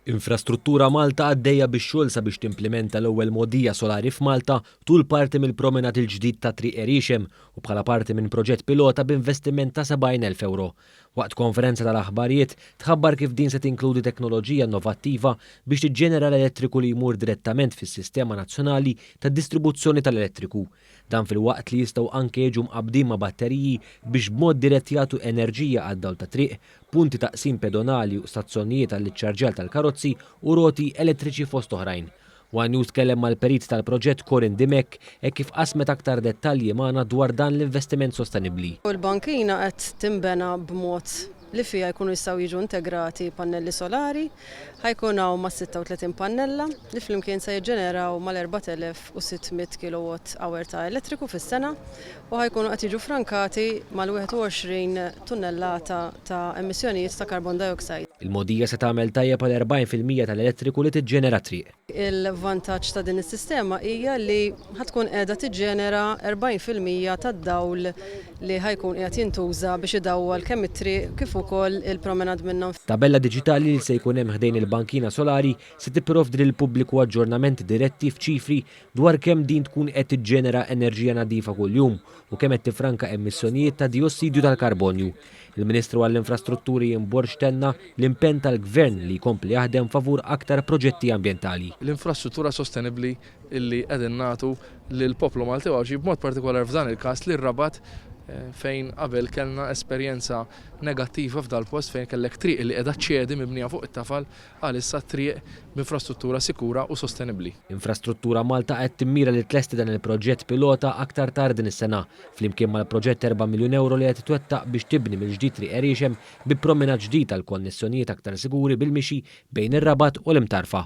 Infrastruttura Malta għaddejja bix-xogħol sabiex timplementa l-ewwel mogħdija solari f'Malta tul parti mill-promenad il-ġdid ta' Triq Erixem u bħala parti minn proġett pilota b'investiment ta' 70,000 euro. Waqt konferenza tal-aħbarijiet tħabbar kif din se tinkludi teknoloġija innovattiva biex tiġġenera l-elettriku li jmur direttament fis-Sistema Nazzjonali tad-Distribuzzjoni tal-Elettriku. Dan fil-waqt li jistgħu anke jiġu mqabbdin ma' batteriji biex b'mod dirett jagħtu enerġija għad-dawl ta' triq, punti taqsim pedonali u stazzjonijiet għall-iċċarġjar tal-karozzi u roti elettriċi fost oħrajn. One News tkellem mal-perit tal-proġett Corin Dimek e kif qasmet aktar dettalji magħna dwar dan l-investiment sostenibbli. Il-bankina qed timbena b'mod li fija jkunu jistgħu jiġu integrati pannelli solari, ħajkun hawn ma' 36 pannella li flimkien se jiġġeneraw mal-4600 kWh ta' elettriku fis-sena u ħajkunu qed jiġu frankati mal-21 tunnellata ta' emissjonijiet ta' carbon dioxide. Il-mogħdija se tagħmel tajjeb għal 40% tal-elettriku li tiġġenera triq. Il-vantaġġ ta' din is-sistema hija li ħatkun qiegħda tiġġenera 40% tad-dawl li ħajkun qiegħed jintuża biex idawwal kemm it-triq kif ukoll il-promenad minnhom. Tabella diġitali li se jkun hemm ħdejn il-bankina solari se tipprovdi lill-pubbliku aġġornamenti diretti f'ċifri dwar kemm din tkun qed tiġġenera enerġija nadifa kuljum u kemm qed tifranka emissjonijiet ta' diossidu tal-karbonju. Il-Ministru għall-Infrastrutturi Borġ tenna l-impenn tal-Gvern li jkompli jaħdem favur aktar proġetti ambjentali. L-infrastruttura sostenibbli illi qegħdin nagħtu lill-poplu Malti għawġi b'mod partikolari f'dan il-każ li r-Rabat fejn qabel kellna esperjenza negattiva f'dal post fejn kellek triq li qiegħda ċċedi mibnija fuq it-tafal għalissa triq b'infrastruttura sikura u sostenibbli. Infrastruttura Malta qed timmira li tlesti dan il-proġett pilota aktar tard din is-sena flimkien mal-proġett 4 miljun euro li qed itwettaq biex tibni mill-ġdid Triq Erixem bi promenad ġdid tal-konnessjonijiet aktar siguri bil-mixi bejn ir-Rabat u l-Imtarfa.